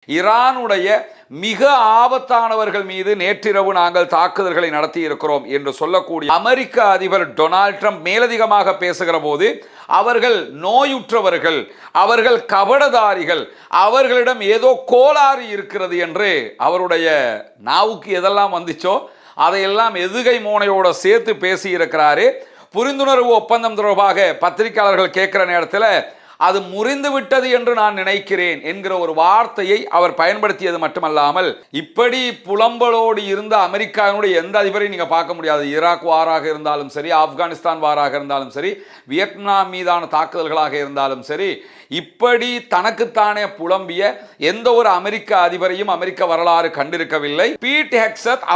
ஈரானுடைய மிக ஆபத்தானவர்கள் மீது நேற்றிரவு நாங்கள் தாக்குதல்களை நடத்தி இருக்கிறோம் என்று சொல்லக்கூடிய அமெரிக்க அதிபர் டொனால்ட் ட்ரம்ப் மேலதிகமாக பேசுகிற போது அவர்கள் நோயுற்றவர்கள், அவர்கள் கபடதாரிகள், அவர்களிடம் ஏதோ கோளாறு இருக்கிறது என்று அவருடைய நாவுக்கு எதெல்லாம் வந்துச்சோ அதையெல்லாம் எதுகை மோனையோட சேர்த்து பேசி இருக்கிறாரு. புரிந்துணர்வு ஒப்பந்தம் தொடர்பாக பத்திரிகையாளர்கள் கேட்கிற நேரத்தில் அது முறிந்து விட்டது என்று நான் நினைக்கிறேன் என்கிற ஒரு வார்த்தையை அவர் பயன்படுத்தியது மட்டுமல்லாமல், இப்படி புலம்பலோடு இருந்த அமெரிக்காவினுடைய எந்த அதிபரையும் நீங்க பார்க்க முடியாது. ஈராக் வாராக இருந்தாலும் சரி, ஆப்கானிஸ்தான் வாராக இருந்தாலும் சரி, வியட்நாம் மீதான தாக்குதல்களாக இருந்தாலும் சரி, இப்படி தனக்குத்தானே புலம்பிய எந்த ஒரு அமெரிக்க அதிபரையும் அமெரிக்க வரலாறு கண்டிருக்கவில்லை. பீட் ஹெக்ஸத்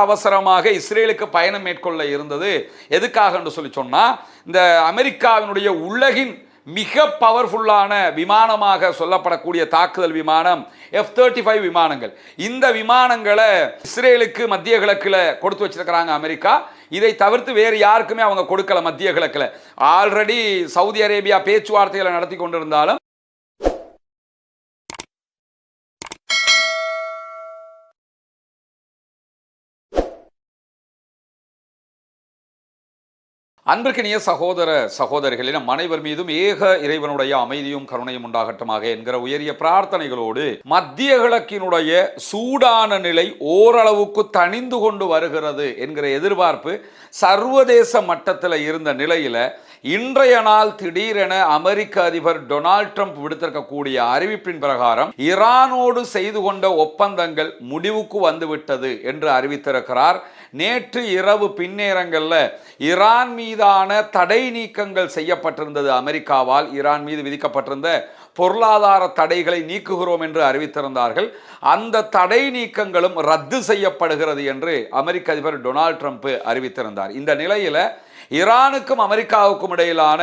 அவசரமாக இஸ்ரேலுக்கு பயணம் மேற்கொள்ள இருந்தது எதுக்காக என்று சொல்லி சொன்னா, இந்த அமெரிக்காவினுடைய உலகின் மிக பவர்ஃபுல்லான விமானமாக சொல்லப்படக்கூடிய தாக்குதல் விமானம் F-35 விமானங்கள். இந்த விமானங்களை இஸ்ரேலுக்கு மத்திய கிழக்கில் கொடுத்து வச்சிருக்கிறாங்க அமெரிக்கா. இதை தவிர்த்து வேறு யாருக்குமே அவங்க கொடுக்கல. மத்திய கிழக்கில் ஆல்ரெடி சவுதி அரேபியா பேச்சுவார்த்தைகளை நடத்தி கொண்டிருந்தாலும் அன்பிற்கினிய சகோதர சகோதரிகளின் அனைவர் மீதும் ஏக இறைவனுடைய அமைதியும் கருணையும் உண்டாகட்டுமாக என்கிற உயரிய பிரார்த்தனைகளோடு, மத்திய கிழக்கினுடைய சூடான நிலை ஓரளவுக்கு தணிந்து கொண்டு வருகிறது என்கிற எதிர்பார்ப்பு சர்வதேச மட்டத்தில் இருந்த நிலையில இன்றைய நாள் திடீரென அமெரிக்க அதிபர் டொனால்ட் ட்ரம்ப் விடுத்திருக்கக்கூடிய அறிவிப்பின் பிரகாரம் ஈரானோடு செய்து கொண்ட ஒப்பந்தங்கள் முடிவுக்கு வந்துவிட்டது என்று அறிவித்திருக்கிறார். நேற்று இரவு பின்னேரங்களில் ஈரான் மீதான தடை நீக்கங்கள் செய்யப்பட்டிருந்தது. அமெரிக்காவால் ஈரான் மீது விதிக்கப்பட்டிருந்த பொருளாதார தடைகளை நீக்குகிறோம் என்று அறிவித்திருந்தார்கள். அந்த தடை நீக்கங்களும் ரத்து செய்யப்படுகிறது என்று அமெரிக்க அதிபர் டொனால்ட் ட்ரம்ப் அறிவித்திருந்தார். இந்த நிலையில ஈரானுக்கும் அமெரிக்காவுக்கும் இடையிலான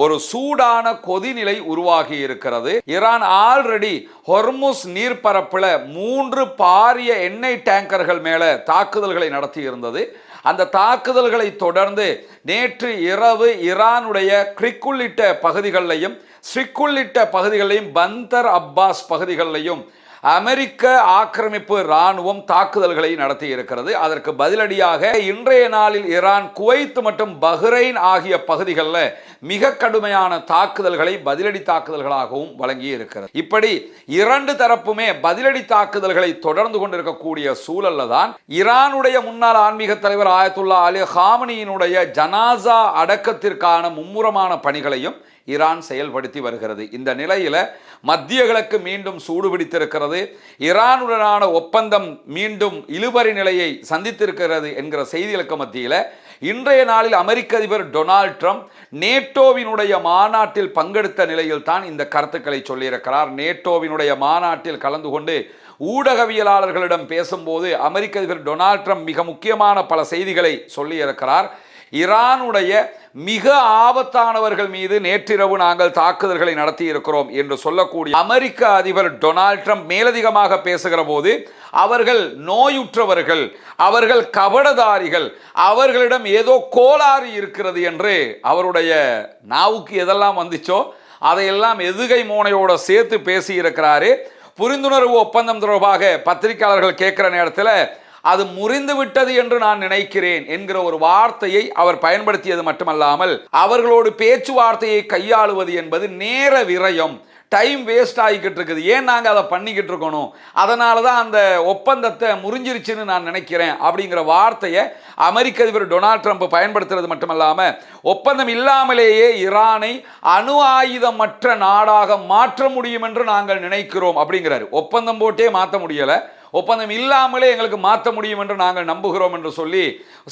ஒரு சூடான கொதிநிலை உருவாகி இருக்கிறது. ஈரான் ஆல்ரெடி ஹொர்முஸ் நீர்ப்பரப்பில் 3 பாரிய எண்ணெய் டேங்கர்கள் மேல தாக்குதல்களை நடத்தி இருந்தது. அந்த தாக்குதல்களை தொடர்ந்து நேற்று இரவு ஈரானுடைய கிரிக் உள்ளிட்ட பகுதிகளிலையும், ஸ்ரிக் உள்ளிட்ட பகுதிகளிலையும், பந்தர் அப்பாஸ் பகுதிகளிலையும் அமெரிக்க ஆக்கிரமிப்பு இராணுவம் தாக்குதல்களை நடத்தி இருக்கிறது. அதற்கு பதிலடியாக இன்றைய நாளில் ஈரான் குவைத் மற்றும் பஹ்ரைன் ஆகிய பகுதிகளில் மிக கடுமையான தாக்குதல்களை பதிலடி தாக்குதல்களாகவும் வழங்கி இருக்கிறது. இப்படி 2 தரப்புமே பதிலடி தாக்குதல்களை தொடர்ந்து கொண்டிருக்கக்கூடிய சூழல்ல தான் ஈரானுடைய முன்னாள் ஆன்மீக தலைவர் ஆயத்துல்லா அலி ஹாமனியினுடைய ஜனாசா அடக்கத்திற்கான மும்முரமான பணிகளையும் ஈரான் செயல்படுத்தி வருகிறது. இந்த நிலையில மத்திய கிழக்கு மீண்டும் சூடுபிடித்திருக்கிறது. ஈரானுடனான ஒப்பந்தம் மீண்டும் இழுபறி நிலையை சந்தித்திருக்கிறது என்கிற செய்திகளுக்கு மத்தியில் இன்றைய நாளில் அமெரிக்க அதிபர் டொனால்ட் ட்ரம்ப் நேட்டோவினுடைய மாநாட்டில் பங்கெடுத்த நிலையில் தான் இந்த கருத்துக்களை சொல்லியிருக்கிறார். நேட்டோவினுடைய மாநாட்டில் கலந்து கொண்டு ஊடகவியலாளர்களிடம் பேசும்போது அமெரிக்க அதிபர் டொனால்ட் ட்ரம்ப் மிக முக்கியமான பல செய்திகளை சொல்லியிருக்கிறார். ஈரானுடைய மிக ஆபத்தானவர்கள் மீது நேற்றிரவு நாங்கள் தாக்குதல்களை நடத்தி இருக்கிறோம் என்று சொல்லக்கூடிய அமெரிக்க அதிபர் டொனால்ட் ட்ரம்ப் மேலதிகமாக பேசுகிற போது அவர்கள் நோயுற்றவர்கள், அவர்கள் கபடதாரிகள், அவர்களிடம் ஏதோ கோளாறு இருக்கிறது என்று அவருடைய நாவுக்கு எதெல்லாம் வந்துச்சோ அதையெல்லாம் எதுகை மோனையோட சேர்த்து பேசி இருக்கிறாரு. புரிந்துணர்வு ஒப்பந்தம் தொடர்பாக பத்திரிகையாளர்கள் கேட்கிற நேரத்தில் அது முறிந்து விட்டது என்று நான் நினைக்கிறேன் என்கிற ஒரு வார்த்தையை அவர் பயன்படுத்தியது மட்டுமல்லாமல், அவர்களோடு பேச்சுவார்த்தையை கையாளுவது என்பது நேர விரயம், டைம் வேஸ்ட் ஆகிக்கிட்டு இருக்குது, ஏன் நாங்கள் அதை பண்ணிக்கிட்டு இருக்கணும், அதனால தான் அந்த ஒப்பந்தத்தை முறிஞ்சிருச்சுன்னு நான் நினைக்கிறேன் அப்படிங்கிற வார்த்தையை அமெரிக்க அதிபர் டொனால்ட் ட்ரம்ப் பயன்படுத்துறது மட்டுமல்லாமல், ஒப்பந்தம் இல்லாமலேயே ஈரானை அணு ஆயுதமற்ற நாடாக மாற்ற முடியும் என்று நாங்கள் நினைக்கிறோம் அப்படிங்கிறாரு. ஒப்பந்தம் போட்டே மாற்ற முடியலை, ஒப்பந்தம் இல்லாமலே எங்களுக்கு மாற்ற முடியும் என்று நாங்கள் நம்புகிறோம் என்று சொல்லி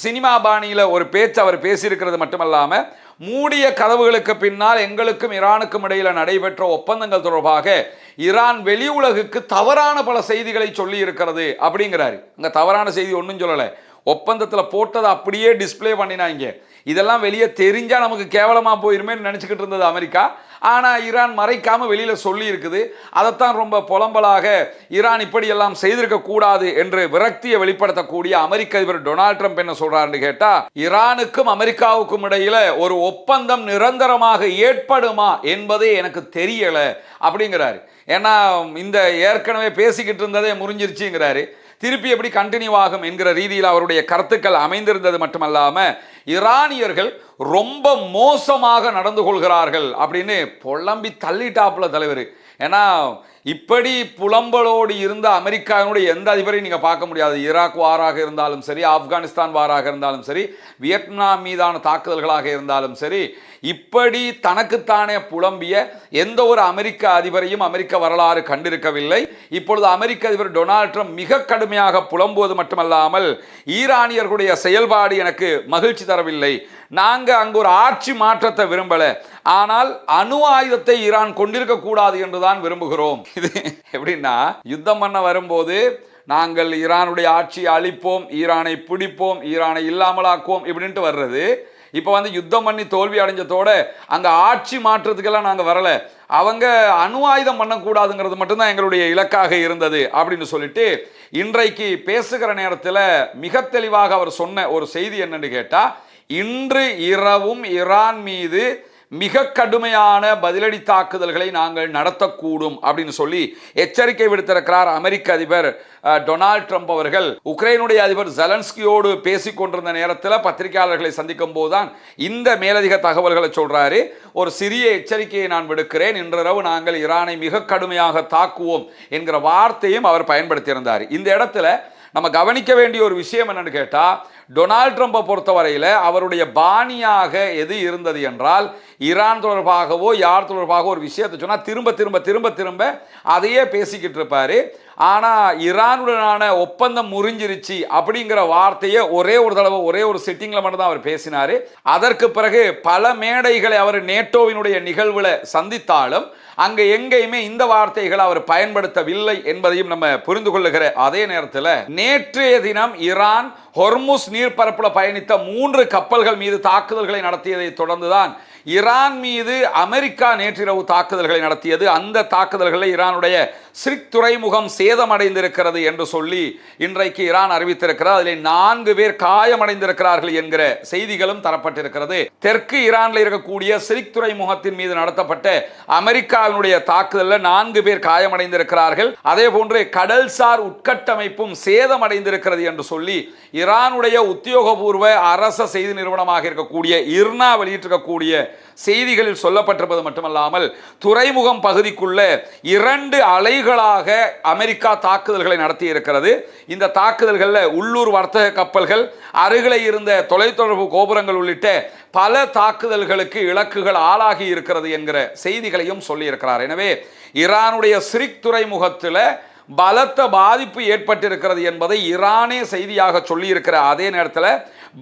சினிமா பாணியில் ஒரு பேச்சு அவர் பேசியிருக்கிறது மட்டுமல்லாமல், மூடிய கதவுகளுக்கு பின்னால் எங்களுக்கும் ஈரானுக்கும் இடையில் நடைபெற்ற ஒப்பந்தங்கள் தொடர்பாக ஈரான் வெளி உலகுக்கு தவறான பல செய்திகளை சொல்லி இருக்கிறது அப்படிங்கிறாரு. அங்கே தவறான செய்தி ஒன்றும் சொல்லலை, ஒப்பந்தத்தில் போட்டதை அப்படியே டிஸ்பிளே பண்ணினாங்க. இதெல்லாம் வெளியே தெரிஞ்சா நமக்கு கேவலமா போயிருமே நினைச்சுக்கிட்டு இருந்தது அமெரிக்கா. ஆனா ஈரான் மறைக்காம வெளியில சொல்லி இருக்குது. அதைத்தான் ரொம்ப புலம்பலாக ஈரான் இப்படியெல்லாம் செய்திருக்க கூடாது என்று விரக்தியை வெளிப்படுத்தக்கூடிய அமெரிக்க அதிபர் டொனால்ட் ட்ரம்ப் என்ன சொல்றாருன்னு கேட்டா, ஈரானுக்கும் அமெரிக்காவுக்கும் இடையில ஒரு ஒப்பந்தம் நிரந்தரமாக ஏற்படுமா என்பதே எனக்கு தெரியல அப்படிங்கிறாரு. ஏன்னா இந்த ஏற்கனவே பேசிக்கிட்டு இருந்ததே முறிஞ்சிருச்சுங்கிறாரு. திருப்பி எப்படி கண்டினியூ ஆகும் என்கிற ரீதியில் அவருடைய கருத்துக்கள் அமைந்திருந்தது மட்டுமல்லாம ஈரானியர்கள் ரொம்ப மோசமாக நடந்து கொள்கிறார்கள் அப்படின்னு புலம்பி தள்ளிட்டாப்புல தலைவர். ஏன்னா இப்படி புலம்பலோடு இருந்த அமெரிக்காவினுடைய எந்த அதிபரையும் நீங்க பார்க்க முடியாது. ஈராக் வாராக இருந்தாலும் சரி, ஆப்கானிஸ்தான் வாராக இருந்தாலும் சரி, வியட்நாம் மீதான தாக்குதல்களாக இருந்தாலும் சரி, இப்படி தனக்குத்தானே புலம்பிய எந்த ஒரு அமெரிக்க அதிபரையும் அமெரிக்க வரலாறு கண்டிருக்கவில்லை. இப்பொழுது அமெரிக்க அதிபர் டொனால்ட் ட்ரம்ப் மிக கடுமையாக புலம்புவது மட்டுமல்லாமல் ஈரானியர்களுடைய செயல்பாடு எனக்கு மகிழ்ச்சி தரவில்லை, நாங்க அங்கு ஒரு ஆட்சி மாற்றத்தை விரும்பல, ஆனால் அணு ஆயுதத்தை ஈரான் கொண்டிருக்க கூடாது என்றுதான் விரும்புகிறோம். இது எப்படின்னா, யுத்தம் பண்ண வரும்போது நாங்கள் ஈரானுடைய ஆட்சியை அழிப்போம், ஈரானை பிடிப்போம், ஈரானை இல்லாமலாக்குவோம் இப்படின்ட்டு வர்றது. இப்போ வந்து யுத்தம் பண்ணி தோல்வி அடைஞ்சதோட அங்கே ஆட்சி மாற்றத்துக்கெல்லாம் நாங்கள் வரல, அவங்க அணு ஆயுதம் பண்ணக்கூடாதுங்கிறது மட்டும்தான் எங்களுடைய இலக்காக இருந்தது அப்படின்னு சொல்லிட்டு இன்றைக்கு பேசுகிற நேரத்தில் மிக தெளிவாக அவர் சொன்ன ஒரு செய்தி என்னன்னு கேட்டால், இன்று இரவும் ஈரான் மீது மிக கடுமையான பதிலடி தாக்குதல்களை நாங்கள் நடத்தக்கூடும் அப்படின்னு சொல்லி எச்சரிக்கை விடுத்திருக்கிறார் அமெரிக்க அதிபர் டொனால்ட் ட்ரம்ப் அவர்கள். உக்ரைனுடைய அதிபர் ஜெலன்ஸ்கியோடு பேசிக் கொண்டிருந்த நேரத்தில் பத்திரிகையாளர்களை சந்திக்கும் போதுதான் இந்த மேலதிக தகவல்களை சொல்றாரு. ஒரு சிறிய எச்சரிக்கையை நான் விடுக்கிறேன், இன்றிரவு நாங்கள் ஈரானை மிக கடுமையாக தாக்குவோம் என்கிற வார்த்தையும் அவர் பயன்படுத்தியிருந்தார். இந்த இடத்துல நம்ம கவனிக்க வேண்டிய ஒரு விஷயம் என்னன்னு கேட்டா, டொனால்ட் ட்ரம்பை பொறுத்தவரையில் அவருடைய பாணியாக எது இருந்தது என்றால், ஈரான் தொடர்பாகவோ யார் தொடர்பாக ஒரு விஷயத்தை சொன்னால் திரும்ப திரும்ப திரும்ப திரும்ப அதையே பேசிக்கிட்டு இருப்பாரு. ஆனால் ஈரானுடனான ஒப்பந்தம் முறிஞ்சிருச்சு அப்படிங்கிற வார்த்தையை ஒரே ஒரு தடவை ஒரே ஒரு சிட்டிங்கில் மட்டும்தான் அவர் பேசினார். அதற்கு பிறகு பல மேடைகளை அவர் நேட்டோவினுடைய நிகழ்வில் சந்தித்தாலும் அங்கே எங்கேயுமே இந்த வார்த்தைகளை அவர் பயன்படுத்தவில்லை என்பதையும் நம்ம புரிந்து கொள்ளுகிற அதே நேரத்தில், நேற்றைய தினம் ஈரான் ஹொர்முஸ் நீர்ப்பரப்பில் பயணித்த 3 கப்பல்கள் மீது தாக்குதல்களை நடத்தியதை தொடர்ந்துதான் ஈரான் மீது அமெரிக்கா நேற்றிரவு தாக்குதல்களை நடத்தியது. அந்த தாக்குதல்களில் ஈரானுடைய சிரிக் துறைமுகம் சேதமடைந்திருக்கிறது என்று சொல்லி இன்றைக்கு ஈரான் அறிவித்திருக்கிறது. அதில் 4 பேர் காயமடைந்திருக்கிறார்கள் என்கிற செய்திகளும் தரப்பட்டிருக்கிறது. தெற்கு ஈரானில் இருக்கக்கூடிய சிரிக் துறைமுகத்தின் மீது நடத்தப்பட்ட அமெரிக்காவினுடைய தாக்குதலில் 4 பேர் காயமடைந்திருக்கிறார்கள். அதே போன்று கடல்சார் உட்கட்டமைப்பும் சேதமடைந்திருக்கிறது என்று சொல்லி ஈரானுடைய உத்தியோகபூர்வ அரச செய்தி நிறுவனமாக இருக்கக்கூடிய இர்னா வெளியிட்டிருக்கக்கூடிய செய்திகளில் சொல்லப்பட்டிருப்பது மட்டுமல்லாமல், துறைமுகம் பகுதிக்குள்ள 2 அலைகளாக அமெரிக்கா தாக்குதல்களை நடத்தி இருக்கிறது. இந்த தாக்குதல்களில் உள்ளூர் வர்த்தக கப்பல்கள், அருகிலே இருந்த தொலைத்தொடர்பு கோபுரங்கள் உள்ளிட்ட பல தாக்குதல்களுக்கு இலக்குகள் ஆளாகி இருக்கிறது என்கிற செய்திகளையும் சொல்லி இருக்கிறார். எனவே ஈரானுடைய சிரிக் துறைமுகத்தில் பலத்த பாதிப்பு ஏற்பட்டிருக்கிறது என்பதை ஈரானே செய்தியாக சொல்லி இருக்கிற அதே நேரத்தில்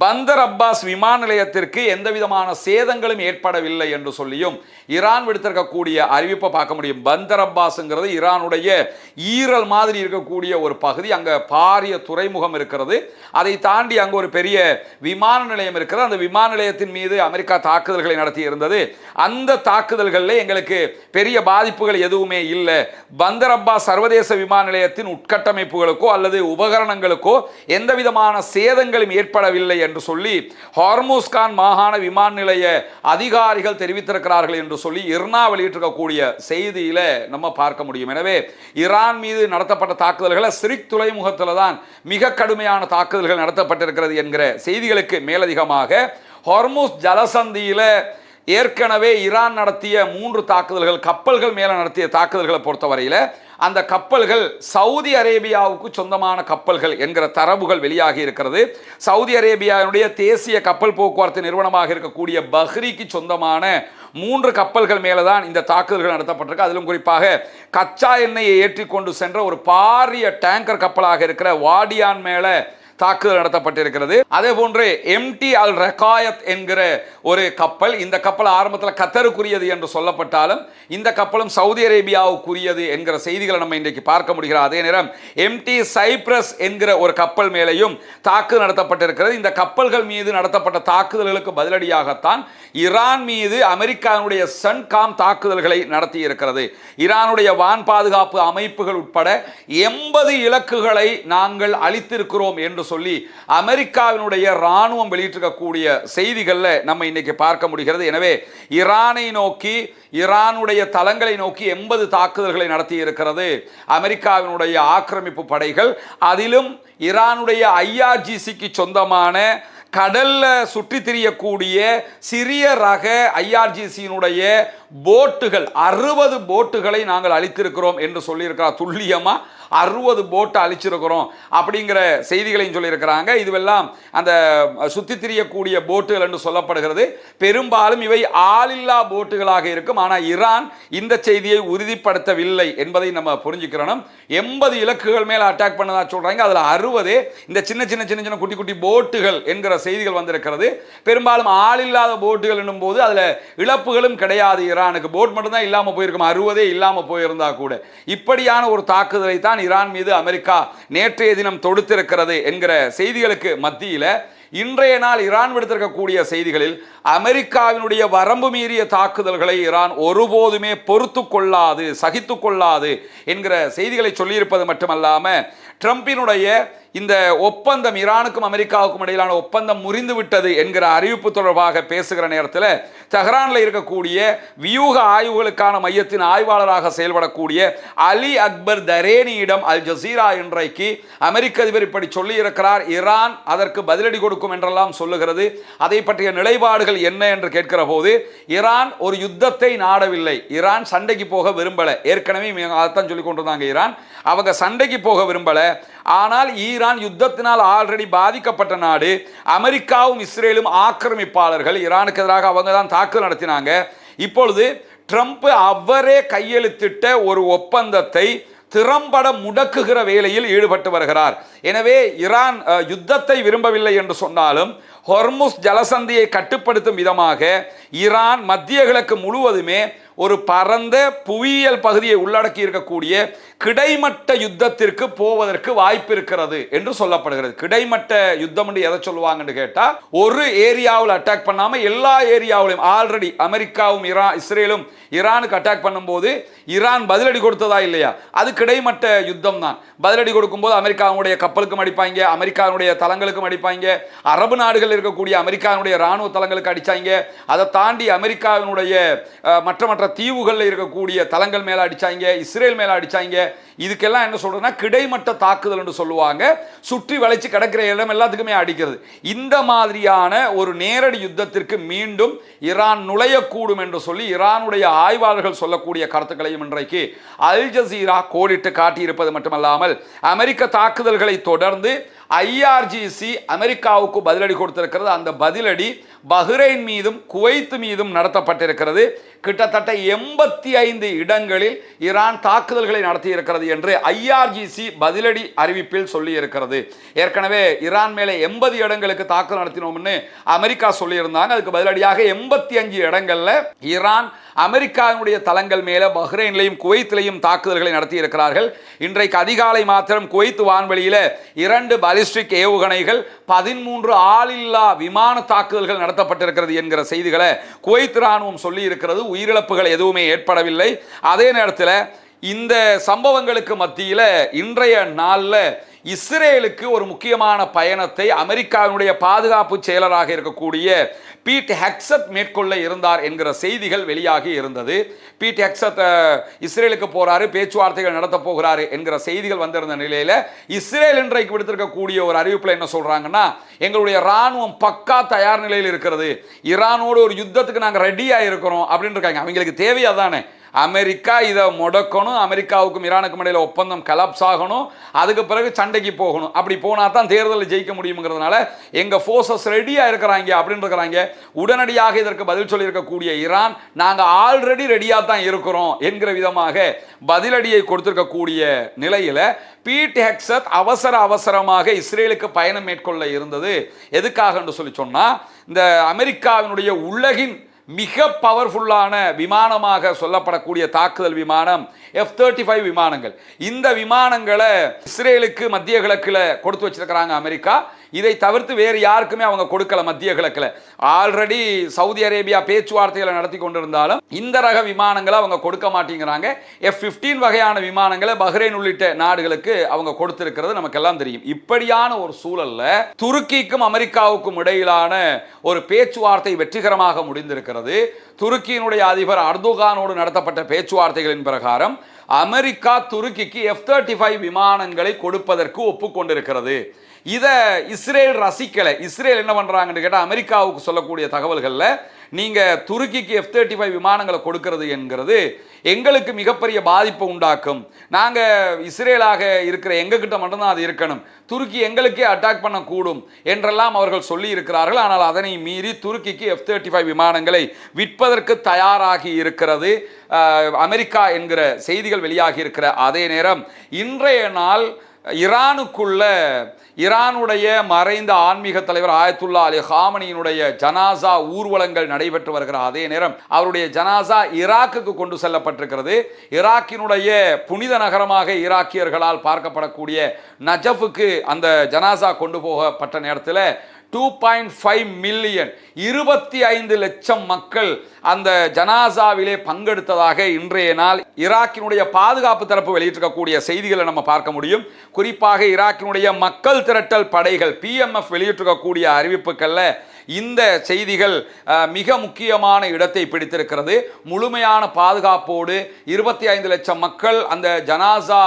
பந்தர் அப்பாஸ் விமான நிலையத்திற்கு எந்த விதமான சேதங்களும் ஏற்படவில்லை என்று சொல்லியும் ஈரான் விடுத்திருக்கக்கூடிய அறிவிப்பை பார்க்க முடியும். பந்தர் அப்பாஸ்ங்கிறது ஈரானுடைய ஈரல் மாதிரி இருக்கக்கூடிய ஒரு பகுதி. அங்கே பாரிய துறைமுகம் இருக்கிறது. அதை தாண்டி அங்கே ஒரு பெரிய விமான நிலையம் இருக்கிறது. அந்த விமான நிலையத்தின் மீது அமெரிக்கா தாக்குதல்களை நடத்தி இருந்தது. அந்த தாக்குதல்களில் எங்களுக்கு பெரிய பாதிப்புகள் எதுவுமே இல்லை. பந்தர் அப்பாஸ் சர்வதேச விமான நிலையத்தின் உட்கட்டமைப்புகளுக்கோ அல்லது உபகரணங்களுக்கோ எந்த விதமான சேதங்களும் ஏற்படவில்லை என்று சொல்லி ஹார்முஸ்கான் மாகாண விமான நிலைய அதிகாரிகள் தெரிவித்திருக்கிறார்கள் என்று சொல்லி இர்னா வெளியிட்டிருக்கக்கூடிய செய்தியில நம்ம பார்க்க முடியும். எனவே ஈரான் மீது நடத்தப்பட்ட தாக்குதல்களை சிரிக் துறைமுகத்தில் தான் மிக கடுமையான தாக்குதல்கள் நடத்தப்பட்டிருக்கிறது என்கிற செய்திகளுக்கு மேலதிகமாக ஹார்முஸ் ஜலசந்தியில ஏற்கனவே ஈரான் நடத்திய 3 தாக்குதல்கள், கப்பல்கள் மேல நடத்திய தாக்குதல்களை பொறுத்தவரையில் அந்த கப்பல்கள் சவுதி அரேபியாவுக்கு சொந்தமான கப்பல்கள் என்கிற தரவுகள் வெளியாகி இருக்கிறது. சவுதி அரேபியாவுடைய தேசிய கப்பல் போக்குவரத்து நிறுவனமாக இருக்கக்கூடிய பஹ்ரிக்கு சொந்தமான 3 கப்பல்கள் மேலதான் இந்த தாக்குதல்கள் நடத்தப்பட்டிருக்கு. அதிலும் குறிப்பாக கச்சா எண்ணெயை ஏற்றி கொண்டு சென்ற ஒரு பாரிய டேங்கர் கப்பலாக இருக்கிற வாடியான் மேல தாக்குதல் நடத்தப்பட்டிருக்கிறது. அதே போன்று எம்டி அல் ரகாயத் என்கிற ஒரு கப்பல், இந்த கப்பல் ஆரம்பத்தில் கத்தருக்குரியது என்று சொல்லப்பட்டாலும் இந்த கப்பலும் சவுதி அரேபியாவுக்குரியது என்கிற செய்திகளை நம்ம இன்றைக்கு பார்க்க முடிகிறது. அதே நேரம் எம்டி சைப்ரஸ் என்கிற ஒரு கப்பல் மேலேயும் தாக்குதல் நடத்தப்பட்டிருக்கிறது. இந்த கப்பல்கள் மீது நடத்தப்பட்ட தாக்குதல்களுக்கு பதிலடியாகத்தான் ஈரான் மீது அமெரிக்காவுடைய சன்காம் தாக்குதல்களை நடத்தி இருக்கிறது. ஈரானுடைய வான் பாதுகாப்பு அமைப்புகள் உட்பட 80 இலக்குகளை நாங்கள் அளித்திருக்கிறோம் என்று சொல்லி அமெரிக்காவினுடைய ராணுவம் வெளியிட்டிருக்கக்கூடிய செய்திகள்ல நம்ம இன்னைக்கு பார்க்க முடிகிறது. எனவே ஈரானை நோக்கி, ஈரானுடைய தளங்களை நோக்கி 80 தாக்குதல்களை நடத்தி இருக்கிறது அமெரிக்காவினுடைய ஆக்கிரமிப்பு படைகள். அதிலும் ஈரானுடைய IRGCக்கு சொந்தமான கடல்ல சுற்றி திரியக்கூடிய சிறிய ரக IRGCயினுடைய போட்டுகள் 60 போட்டுகளை நாங்கள் அழித்திருக்கிறோம் என்று சொல்லியிருக்கிறார். துல்லியமா 60 போட்டை அழிச்சிருக்கிறோம் அப்படிங்கிற செய்திகளையும் சொல்லியிருக்கிறாங்க. இதுவெல்லாம் அந்த சுத்தி திரியக்கூடிய போட்டுகள் என்று சொல்லப்படுகிறது. பெரும்பாலும் இவை ஆளில்லா போட்டுகளாக இருக்கும். ஆனால் ஈரான் இந்த செய்தியை உறுதிப்படுத்தவில்லை என்பதை நம்ம புரிஞ்சுக்கிறோம். 80 இலக்குகள் மேல அட்டாக் பண்ணதா சொல்றாங்க. அதுல 60 இந்த சின்ன சின்ன சின்ன சின்ன குட்டி குட்டி போட்டுகள் என்கிற செய்திகள் வந்திருக்கிறது. பெரும்பாலும் ஆளில்லாத போட்டுகள் என்னும் போது அதுல இழப்புகளும் கிடையாது. ஈரானுக்கு போட் மட்டும் தான் இல்லாம போயிருக்கும். 60 இல்லாம போயிருந்தா கூட இப்படியான ஒரு தாக்குதலை தான் ஈரான் மீது அமெரிக்கா நேற்றைய தினம் தொடுத்திருக்கிறது என்கிற செய்திகளுக்கு மத்தியில இன்றைய நாள் ஈரான் விடுத்திருக்கக்கூடிய செய்திகளில் அமெரிக்காவினுடைய வரம்பு மீறிய தாக்குதல்களை ஈரான் ஒருபோதுமே பொறுத்து கொள்ளாது, சகித்து கொள்ளாது என்கிற செய்திகளை சொல்லியிருப்பது மட்டுமல்லாம ட்ரம்பினுடைய இந்த ஒப்பந்தம், ஈரானுக்கும் அமெரிக்காவுக்கும் இடையிலான ஒப்பந்தம் முறிந்து விட்டது என்கிற அறிவிப்பு தொடர்பாக பேசுகிற நேரத்தில் தெஹ்ரானில் இருக்கக்கூடிய வியூக ஆய்வுகளுக்கான மையத்தின் ஆய்வாளராக செயல்படக்கூடிய அலி அக்பர் தரேனியிடம் அல் ஜசீரா இன்றைக்கு அமெரிக்க அதிபர் இப்படி சொல்லியிருக்கிறார், ஈரான் அதற்கு பதிலடி கொடுக்கும் என்றெல்லாம் சொல்லுகிறது. அதை பற்றிய நிலைப்பாடுகள் என்ன என்று கேட்கிற போது ஈரான் ஒரு யுத்தத்தை நாடவில்லை, ஈரான் சண்டைக்கு போக விரும்பல. ஏற்கனவே அதைத்தான் சொல்லி கொண்டிருந்தாங்க. ஈரான் அவங்க சண்டைக்கு போக விரும்பல. ஆனால் ஈரான் யுத்தத்தினால் ஆல்ரெடி பாதிக்கப்பட்ட நாடு. அமெரிக்காவும் இஸ்ரேலும் ஆக்கிரமிப்பாளர்கள். ஈரானுக்கு எதிராக அவங்க தான் தாக்குதல் நடத்தினாங்க. இப்பொழுது ட்ரம்ப் அவரே கையெழுத்திட்ட ஒரு ஒப்பந்தத்தை திறம்பட முடக்குகிற வேலையில் ஈடுபட்டு வருகிறார். எனவே ஈரான் யுத்தத்தை விரும்பவில்லை என்று சொன்னாலும் ஹொர்முஸ் ஜலசந்தியை கட்டுப்படுத்தும் விதமாக ஈரான் மத்திய கிழக்கு முழுவதுமே ஒரு பரந்த புவியியல் பகுதியை உள்ளடக்கி இருக்கக்கூடிய கிடைமட்ட யுத்தத்திற்கு போவதற்கு வாய்ப்பு இருக்கிறது என்று சொல்லப்படுகிறது. கிடைமட்ட யுத்தம் என்று எதை சொல்லுவாங்கன்னு கேட்டா, ஒரு ஏரியாவில் அட்டாக் பண்ணாம எல்லா ஏரியாவிலும் ஆல்ரெடி அமெரிக்காவும் இஸ்ரேலும் ஈரானுக்கு அட்டாக் பண்ணும்போது ஈரான் பதிலடி கொடுத்ததா இல்லையா, அது கிடைமட்ட யுத்தம் தான். பதிலடி கொடுக்கும் போது அமெரிக்காவுடைய கப்பலுக்கும் அடிப்பாங்க, அமெரிக்காவுடைய தளங்களுக்கும் அடிப்பாங்க, அரபு நாடுகள் இருக்கக்கூடிய அமெரிக்காவுடைய ராணுவ தளங்களுக்கு அடிச்சாங்க. அதை தாண்டி அமெரிக்காவினுடைய மற்ற தீவுகளில் இருக்கக்கூடிய தளங்கள் மேல அடிச்சாங்க, இஸ்ரேல் மேல அடிச்சாங்க. இதுக்கெல்லாம் என்ன சொல்றதுன்னா கிடைமட்ட தாக்குதல் என்று சொல்லுவாங்க. சுற்றி வளைச்சு கிடக்கிற இடம் எல்லாத்துக்குமே அடிக்கிறது. இந்த மாதிரியான ஒரு நேரடி யுத்தத்திற்கு மீண்டும் ஈரான் நுழையக்கூடும் என்று சொல்லி ஈரானுடைய ஆய்வாளர்கள் சொல்லக்கூடிய கருத்துக்களையும் இன்றைக்கு அல் ஜசீரா கோடிட்டு காட்டியிருப்பது மட்டுமல்லாமல் அமெரிக்க தாக்குதல்களை தொடர்ந்து IRGC அமெரிக்காவுக்கு பதிலடி கொடுத்திருக்கிறது. அந்த பதிலடி பஹ்ரைன் மீதும் குவைத் மீதும் நடத்தப்பட்டிருக்கிறது. கிட்டத்தட்ட 85 இடங்களில் ஈரான் தாக்குதல்களை நடத்தி இருக்கிறது என்று IRGC பதிலடி அறிவிப்பில் சொல்லி இருக்கிறது. ஏற்கனவே ஈரான் மேலே 80 இடங்களுக்கு தாக்குதல் நடத்தினோம்னு அமெரிக்கா சொல்லியிருந்தாங்க. அதுக்கு பதிலடியாக 85 இடங்கள்ல ஈரான் அமெரிக்காவுடைய தளங்கள் மேல பஹ்ரைன்லையும் குவைத்திலையும் தாக்குதல்களை நடத்தி இருக்கிறார்கள். இன்றைக்கு அதிகாலை மாத்திரம் குவைத் வான்வெளியில 2 பாலிஸ்டிக் ஏவுகணைகள், 13 ஆளில்லா விமான தாக்குதல்கள் நடத்தப்பட்டிருக்கிறது என்கிற செய்திகளை குவைத் ராணுவம் சொல்லி இருக்கிறது. உயிரிழப்புகள் எதுவுமே ஏற்படவில்லை. அதே நேரத்தில் இந்த சம்பவங்களுக்கு மத்தியில் இன்றைய நாளில் இஸ்ரேலுக்கு ஒரு முக்கியமான பயணத்தை அமெரிக்காவினுடைய பாதுகாப்பு செயலராக இருக்கக்கூடிய பீட் ஹெக்ஸத் மேற்கொள்ள இருந்தார் என்கிற செய்திகள் வெளியாகி இருந்தது. பீட் ஹெக்ஸத் இஸ்ரேலுக்கு போறாரு, பேச்சுவார்த்தைகள் நடத்த போகிறாரு என்கிற செய்திகள் வந்திருந்த நிலையில இஸ்ரேல் இன்றைக்கு விடுத்திருக்கக்கூடிய ஒரு அறிவிப்புல என்ன சொல்றாங்கன்னா, எங்களுடைய ராணுவம் பக்கா தயார் நிலையில் இருக்கிறது, ஈரானோடு ஒரு யுத்தத்துக்கு நாங்கள் ரெடியா இருக்கிறோம் அப்படின்னு இருக்காங்க. அவங்களுக்கு தேவையா தானே அமெரிக்கா இதை முடக்கணும், அமெரிக்காவுக்கும் ஈரானுக்கும் இடையில ஒப்பந்தம் கலாப்ஸ் ஆகணும், அதுக்கு பிறகு சண்டைக்கு போகணும். அப்படி போனா தான் தேர்தலில் ஜெயிக்க முடியுங்கிறதுனால எங்க போர்சஸ் ரெடியா இருக்கிறாங்க அப்படின்னு இருக்கிறாங்க. உடனடியாக இதற்கு பதில் சொல்லி இருக்கக்கூடிய ஈரான், நாங்க ஆல்ரெடி ரெடியா தான் இருக்கிறோம் என்கிற விதமாக பதிலடியை கொடுத்திருக்கக்கூடிய நிலையில பீட் ஹெக்ஸத் அவசரமாக இஸ்ரேலுக்கு பயணம் மேற்கொள்ள இருந்தது. எதுக்காக என்று சொல்லி சொன்னா, இந்த அமெரிக்காவினுடைய உலகின் மிக பவர்ஃபுல்லான விமானமாக சொல்லப்படக்கூடிய தாக்குதல் விமானம் F-35 விமானங்கள். இந்த விமானங்களை இஸ்ரேலுக்கு மத்திய கிழக்கில் கொடுத்து வச்சிருக்கிறாங்க அமெரிக்கா. இதை தவிர்த்து வேறு யாருக்குமே அவங்க கொடுக்கல. மத்திய கிழக்கில் ஆல்ரெடி சவுதி அரேபியா பேச்சுவார்த்தைகளை நடத்தி கொண்டிருந்தாலும் இந்த ரக விமானங்களை அவங்க கொடுக்க மாட்டேங்கிறாங்க. F-15 வகையான விமானங்களை பஹ்ரைன் உள்ளிட்ட நாடுகளுக்கு அவங்க கொடுத்திருக்கிறது நமக்கெல்லாம் தெரியும். இப்படியான ஒரு சூழல்ல துருக்கிக்கும் அமெரிக்காவுக்கும் இடையிலான ஒரு பேச்சுவார்த்தை வெற்றிகரமாக முடிந்திருக்கிறது. துருக்கியினுடைய அதிபர் அர்துகானோடு நடத்தப்பட்ட பேச்சுவார்த்தைகளின் பிரகாரம் அமெரிக்கா துருக்கிக்கு F-35 விமானங்களை கொடுப்பதற்கு ஒப்புக்கொண்டிருக்கிறது. இதை இஸ்ரேல் ரசிக்கலை. இஸ்ரேல் என்ன பண்றாங்கன்னு கேட்டால், அமெரிக்காவுக்கு சொல்லக்கூடிய தகவல்களில் நீங்க துருக்கிக்கு F-35 விமானங்களை கொடுக்கிறது என்கிறது எங்களுக்கு மிகப்பெரிய பாதிப்பை உண்டாக்கும். நாங்க இஸ்ரேலாக இருக்கிற எங்ககிட்ட மட்டும்தான் அது இருக்கணும், துருக்கி எங்களுக்கே அட்டாக் பண்ணக்கூடும் என்றெல்லாம் அவர்கள் சொல்லி இருக்கிறார்கள். ஆனால் அதனை மீறி துருக்கிக்கு F-35 விமானங்களை விற்பதற்கு தயாராகி இருக்கிறது அமெரிக்கா என்கிற செய்திகள் வெளியாகி இருக்கிற அதே நேரம் இன்றைய நாள் ஈரானுடைய மறைந்த ஆன்மீக தலைவர் ஆயத்துல்லா அலி ஹாமனியினுடைய ஜனாசா ஊர்வலங்கள் நடைபெற்று வருகிற அதே நேரம் அவருடைய ஜனாசா ஈராக்குக்கு கொண்டு செல்லப்பட்டிருக்கிறது. ஈராக்கினுடைய புனித நகரமாக ஈராக்கியர்களால் பார்க்கப்படக்கூடிய நஜஃபுக்கு அந்த ஜனாசா கொண்டு போகப்பட்ட நேரத்தில் 2.5 மில்லியன் 25 லட்சம் மக்கள் அந்த ஜனாசாவிலே பங்கெடுத்ததாக இன்றைய நாள் ஈராக்கினுடைய பாதுகாப்பு தரப்பு வெளியிட்டிருக்கக்கூடிய செய்திகளை நம்ம பார்க்க முடியும். குறிப்பாக ஈராக்கினுடைய மக்கள் திரட்டல் படைகள் PMF வெளியிட்டிருக்கக்கூடிய அறிவிப்புகள்ல இந்த செய்திகள் மிக முக்கியமான இடத்தை பிடித்திருக்கிறது. முழுமையான பாதுகாப்போடு 25 லட்சம் மக்கள் அந்த ஜனாசா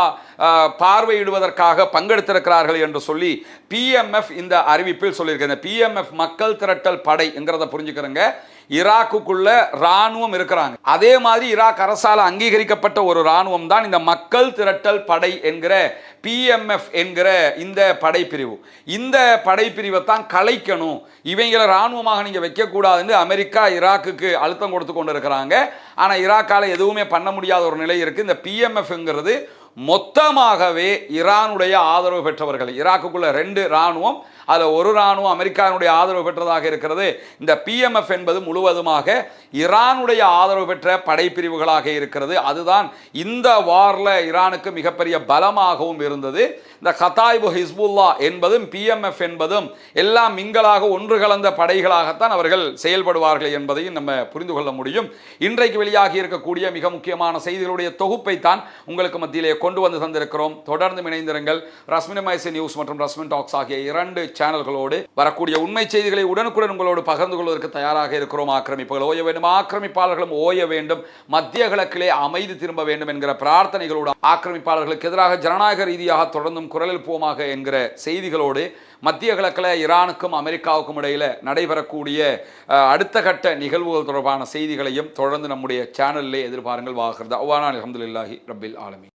பார்வையிடுவதற்காக பங்கெடுத்திருக்கிறார்கள் என்று சொல்லி PMF இந்த அறிவிப்பில் சொல்லியிருக்கிறது. PMF மக்கள் திரட்டல் படை என்கிறத புரிஞ்சுக்கிறங்க. ஈராக்குக்குள்ள ராணுவம் இருக்கிறாங்க. அதே மாதிரி ஈராக் அரசால் அங்கீகரிக்கப்பட்ட ஒரு ராணுவம் தான் இந்த மக்கள் திரட்டல் படை என்கிற PMF என்கிற இந்த படைப்பிரிவு. இந்த படைப்பிரிவை தான் கலைக்கணும், இவங்களை ராணுவமாக நீங்க வைக்கக்கூடாதுன்னு அமெரிக்கா ஈராக்குக்கு அழுத்தம் கொடுத்து கொண்டு இருக்கிறாங்க. ஆனா ஈராக்கால எதுவுமே பண்ண முடியாத ஒரு நிலை இருக்கு. இந்த PMF என்கிறது மொத்தமாகவே ஈரானுடைய ஆதரவு பெற்றவர்கள். ஈராக்குக்குள்ள 2 ராணுவம், அதில் ஒரு ராணுவம் அமெரிக்காவுடைய ஆதரவு பெற்றதாக இருக்கிறது. இந்த PMF என்பது முழுவதுமாக ஈரானுடைய ஆதரவு பெற்ற படைப்பிரிவுகளாக இருக்கிறது. அதுதான் இந்த வார்ல ஈரானுக்கு மிகப்பெரிய பலமாகவும் இருந்தது. இந்த கதாய்பு ஹிஸ்புல்லா என்பதும் PMF என்பதும் எல்லாம் மிங்கலாக ஒன்று கலந்த படைகளாகத்தான் அவர்கள் செயல்படுவார்கள் என்பதையும் நம்ம புரிந்து கொள்ள முடியும். இன்றைக்கு வெளியாகி இருக்கக்கூடிய மிக முக்கியமான செய்திகளுடைய தொகுப்பை தான் உங்களுக்கு மத்தியிலே கொண்டு வந்து தந்திருக்கிறோம். தொடர்ந்து இணைந்திருங்கள். ரஸ்மின் மைசி நியூஸ் மற்றும் ரஸ்மின் டாக்ஸ் ஆகிய 2 சேனல்களோடு வரக்கூடிய உண்மை செய்திகளை உடனுக்குடன் உங்களோடு பகிர்ந்து கொள்வதற்கு தயாராக இருக்கிறோம். ஆக்கிரமிப்புகள் ஓய வேண்டும், ஆக்கிரமிப்பாளர்களும் ஓய வேண்டும், மத்திய கிழக்கிலே அமைதி திரும்ப வேண்டும் என்கிற பிரார்த்தனைகளோடு ஆக்கிரமிப்பாளர்களுக்கு எதிராக ஜனநாயக ரீதியாக தொடர்ந்தும் குரல் எழுப்புவோமாக என்கிற செய்திகளோடு மத்திய கிழக்கில் ஈரானுக்கும் அமெரிக்காவுக்கும் இடையில நடைபெறக்கூடிய அடுத்த கட்ட நிகழ்வுகள் தொடர்பான செய்திகளையும் தொடர்ந்து நம்முடைய சேனலிலே எதிர்பாருங்கள். வாகிறது அல்ஹம்துலில்லாஹி ரப்பில் ஆலமீன்.